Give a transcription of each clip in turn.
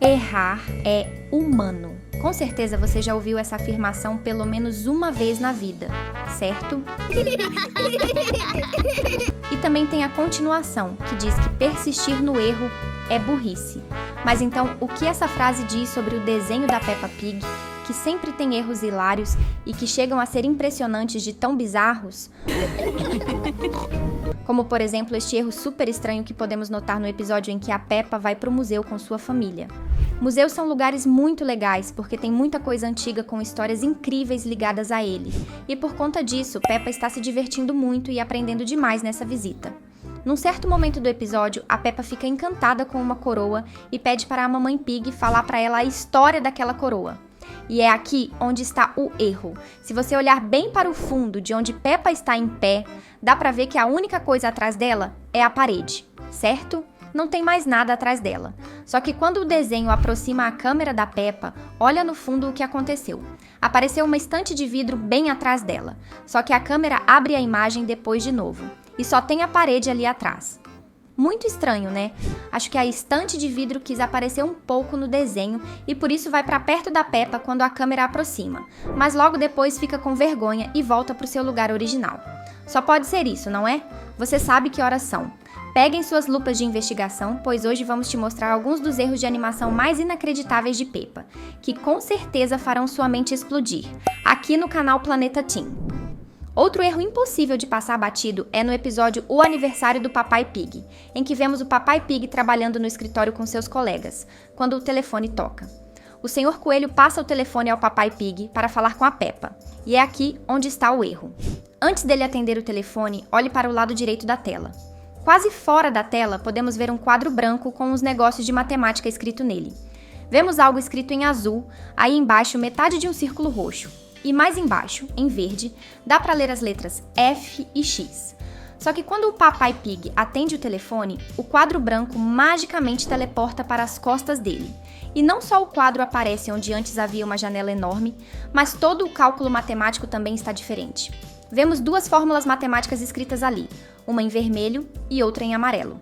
Errar é humano. Com certeza você já ouviu essa afirmação pelo menos uma vez na vida, certo? E também tem a continuação, que diz que persistir no erro é burrice. Mas então, o que essa frase diz sobre o desenho da Peppa Pig, que sempre tem erros hilários e que chegam a ser impressionantes de tão bizarros? Como, por exemplo, este erro super estranho que podemos notar no episódio em que a Peppa vai pro museu com sua família. Museus são lugares muito legais, porque tem muita coisa antiga com histórias incríveis ligadas a ele. E por conta disso, Peppa está se divertindo muito e aprendendo demais nessa visita. Num certo momento do episódio, a Peppa fica encantada com uma coroa e pede para a mamãe Pig falar para ela a história daquela coroa. E é aqui onde está o erro. Se você olhar bem para o fundo de onde Peppa está em pé, dá para ver que a única coisa atrás dela é a parede, certo? Não tem mais nada atrás dela. Só que quando o desenho aproxima a câmera da Peppa, olha no fundo o que aconteceu. Apareceu uma estante de vidro bem atrás dela, só que a câmera abre a imagem depois de novo, e só tem a parede ali atrás. Muito estranho, né? Acho que a estante de vidro quis aparecer um pouco no desenho e por isso vai para perto da Peppa quando a câmera aproxima, mas logo depois fica com vergonha e volta para o seu lugar original. Só pode ser isso, não é? Você sabe que horas são. Peguem suas lupas de investigação, pois hoje vamos te mostrar alguns dos erros de animação mais inacreditáveis de Peppa, que com certeza farão sua mente explodir, aqui no canal Planeta Teen. Outro erro impossível de passar batido é no episódio O Aniversário do Papai Pig, em que vemos o Papai Pig trabalhando no escritório com seus colegas, quando o telefone toca. O Sr. Coelho passa o telefone ao Papai Pig para falar com a Peppa, e é aqui onde está o erro. Antes dele atender o telefone, olhe para o lado direito da tela. Quase fora da tela, podemos ver um quadro branco com os negócios de matemática escrito nele. Vemos algo escrito em azul, aí embaixo metade de um círculo roxo. E mais embaixo, em verde, dá para ler as letras F e X. Só que quando o Papai Pig atende o telefone, o quadro branco magicamente teleporta para as costas dele. E não só o quadro aparece onde antes havia uma janela enorme, mas todo o cálculo matemático também está diferente. Vemos duas fórmulas matemáticas escritas ali, uma em vermelho e outra em amarelo.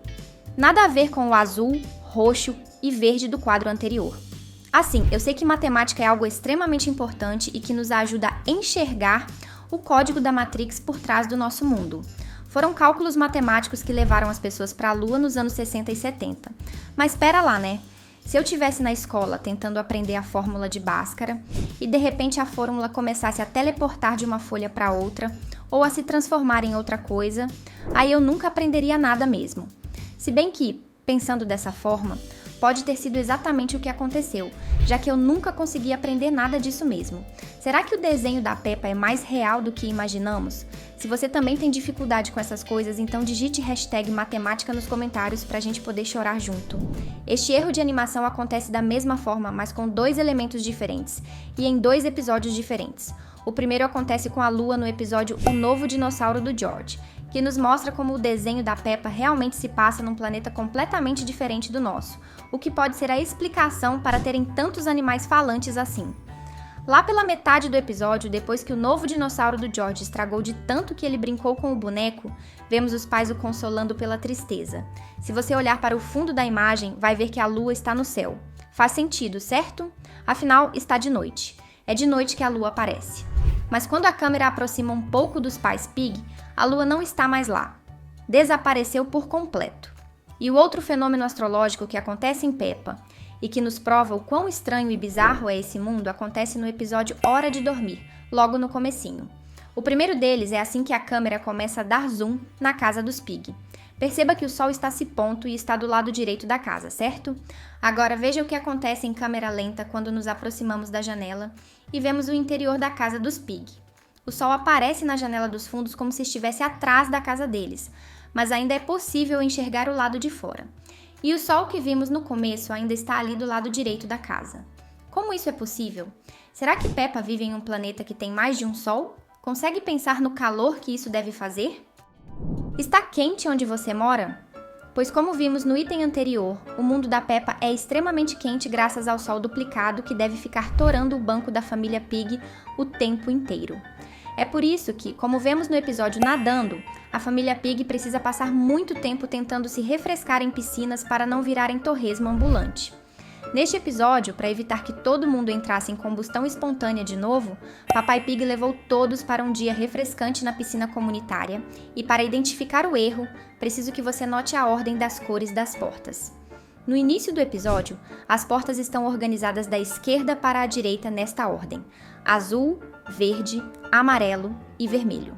Nada a ver com o azul, roxo e verde do quadro anterior. Assim, eu sei que matemática é algo extremamente importante e que nos ajuda a enxergar o código da Matrix por trás do nosso mundo. Foram cálculos matemáticos que levaram as pessoas para a Lua nos anos 60 e 70. Mas espera lá, né? Se eu estivesse na escola tentando aprender a fórmula de Bhaskara e de repente a fórmula começasse a teleportar de uma folha para outra ou a se transformar em outra coisa, aí eu nunca aprenderia nada mesmo. Se bem que, pensando dessa forma, pode ter sido exatamente o que aconteceu, já que eu nunca consegui aprender nada disso mesmo. Será que o desenho da Peppa é mais real do que imaginamos? Se você também tem dificuldade com essas coisas, então digite #matemática nos comentários pra gente poder chorar junto. Este erro de animação acontece da mesma forma, mas com 2 elementos diferentes, e em 2 episódios diferentes. O primeiro acontece com a Lua no episódio O Novo Dinossauro do George, que nos mostra como o desenho da Peppa realmente se passa num planeta completamente diferente do nosso, o que pode ser a explicação para terem tantos animais falantes assim. Lá pela metade do episódio, depois que o novo dinossauro do George estragou de tanto que ele brincou com o boneco, vemos os pais o consolando pela tristeza. Se você olhar para o fundo da imagem, vai ver que a lua está no céu. Faz sentido, certo? Afinal, está de noite. É de noite que a lua aparece. Mas quando a câmera aproxima um pouco dos pais Pig, a lua não está mais lá. Desapareceu por completo. E o outro fenômeno astrológico que acontece em Peppa e que nos prova o quão estranho e bizarro é esse mundo acontece no episódio Hora de Dormir, logo no comecinho. O primeiro deles é assim que a câmera começa a dar zoom na casa dos Pig. Perceba que o sol está se pondo e está do lado direito da casa, certo? Agora veja o que acontece em câmera lenta quando nos aproximamos da janela e vemos o interior da casa dos Pig. O sol aparece na janela dos fundos como se estivesse atrás da casa deles, mas ainda é possível enxergar o lado de fora. E o sol que vimos no começo ainda está ali do lado direito da casa. Como isso é possível? Será que Peppa vive em um planeta que tem mais de um sol? Consegue pensar no calor que isso deve fazer? Está quente onde você mora? Pois como vimos no item anterior, o mundo da Peppa é extremamente quente graças ao sol duplicado que deve ficar torando o banco da família Pig o tempo inteiro. É por isso que, como vemos no episódio Nadando, a família Pig precisa passar muito tempo tentando se refrescar em piscinas para não virarem torresmo ambulante. Neste episódio, para evitar que todo mundo entrasse em combustão espontânea de novo, Papai Pig levou todos para um dia refrescante na piscina comunitária e para identificar o erro, preciso que você note a ordem das cores das portas. No início do episódio, as portas estão organizadas da esquerda para a direita nesta ordem: azul, verde, amarelo e vermelho.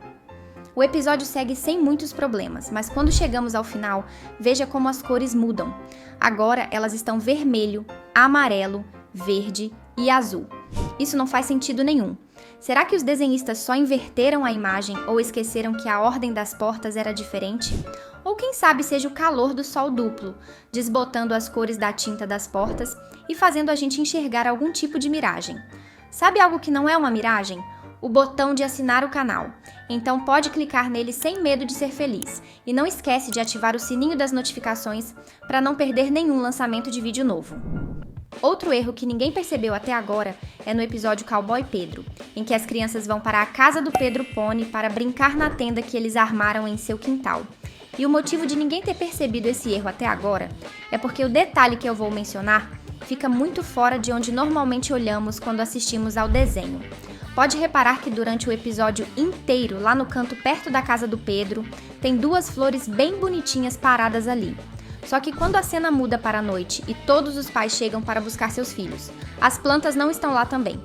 O episódio segue sem muitos problemas, mas quando chegamos ao final, veja como as cores mudam. Agora elas estão vermelho, amarelo, verde e azul. Isso não faz sentido nenhum. Será que os desenhistas só inverteram a imagem ou esqueceram que a ordem das portas era diferente? Ou quem sabe seja o calor do sol duplo, desbotando as cores da tinta das portas e fazendo a gente enxergar algum tipo de miragem. Sabe algo que não é uma miragem? O botão de assinar o canal. Então pode clicar nele sem medo de ser feliz. E não esquece de ativar o sininho das notificações para não perder nenhum lançamento de vídeo novo. Outro erro que ninguém percebeu até agora é no episódio Cowboy Pedro, em que as crianças vão para a casa do Pedro Pony para brincar na tenda que eles armaram em seu quintal. E o motivo de ninguém ter percebido esse erro até agora é porque o detalhe que eu vou mencionar fica muito fora de onde normalmente olhamos quando assistimos ao desenho. Pode reparar que durante o episódio inteiro, lá no canto perto da casa do Pedro, tem duas flores bem bonitinhas paradas ali. Só que quando a cena muda para a noite e todos os pais chegam para buscar seus filhos, as plantas não estão lá também.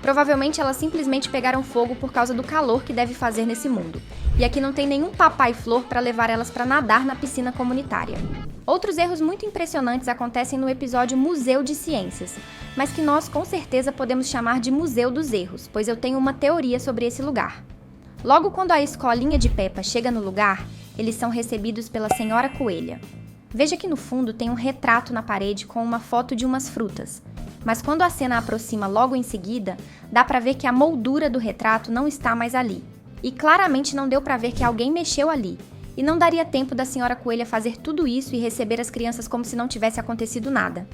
Provavelmente elas simplesmente pegaram fogo por causa do calor que deve fazer nesse mundo. E aqui não tem nenhum papai flor para levar elas para nadar na piscina comunitária. Outros erros muito impressionantes acontecem no episódio Museu de Ciências, mas que nós com certeza podemos chamar de Museu dos Erros, pois eu tenho uma teoria sobre esse lugar. Logo quando a escolinha de Peppa chega no lugar, eles são recebidos pela Senhora Coelha. Veja que no fundo tem um retrato na parede com uma foto de umas frutas. Mas quando a cena aproxima logo em seguida, dá pra ver que a moldura do retrato não está mais ali. E claramente não deu pra ver que alguém mexeu ali. E não daria tempo da Senhora Coelha fazer tudo isso e receber as crianças como se não tivesse acontecido nada.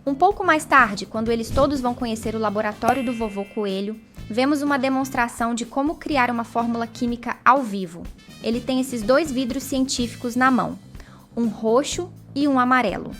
Um pouco mais tarde, quando eles todos vão conhecer o laboratório do Vovô Coelho, vemos uma demonstração de como criar uma fórmula química ao vivo. Ele tem esses dois vidros científicos na mão, um roxo e um amarelo.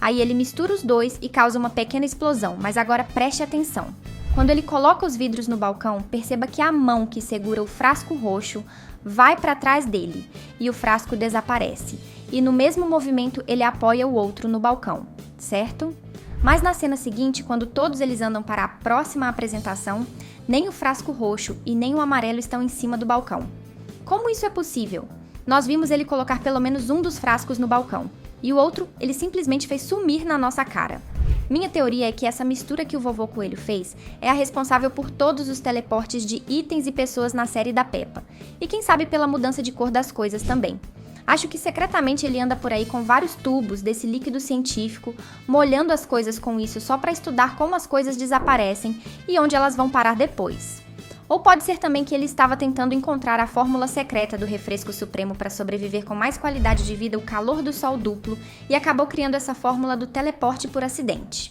Aí ele mistura os dois e causa uma pequena explosão, mas agora preste atenção. Quando ele coloca os vidros no balcão, perceba que a mão que segura o frasco roxo vai para trás dele e o frasco desaparece. E no mesmo movimento ele apoia o outro no balcão, certo? Mas na cena seguinte, quando todos eles andam para a próxima apresentação, nem o frasco roxo e nem o amarelo estão em cima do balcão. Como isso é possível? Nós vimos ele colocar pelo menos um dos frascos no balcão, e o outro ele simplesmente fez sumir na nossa cara. Minha teoria é que essa mistura que o Vovô Coelho fez é a responsável por todos os teleportes de itens e pessoas na série da Peppa, e quem sabe pela mudança de cor das coisas também. Acho que secretamente ele anda por aí com vários tubos desse líquido científico, molhando as coisas com isso só para estudar como as coisas desaparecem e onde elas vão parar depois. Ou pode ser também que ele estava tentando encontrar a fórmula secreta do refresco supremo para sobreviver com mais qualidade de vida o calor do sol duplo e acabou criando essa fórmula do teleporte por acidente.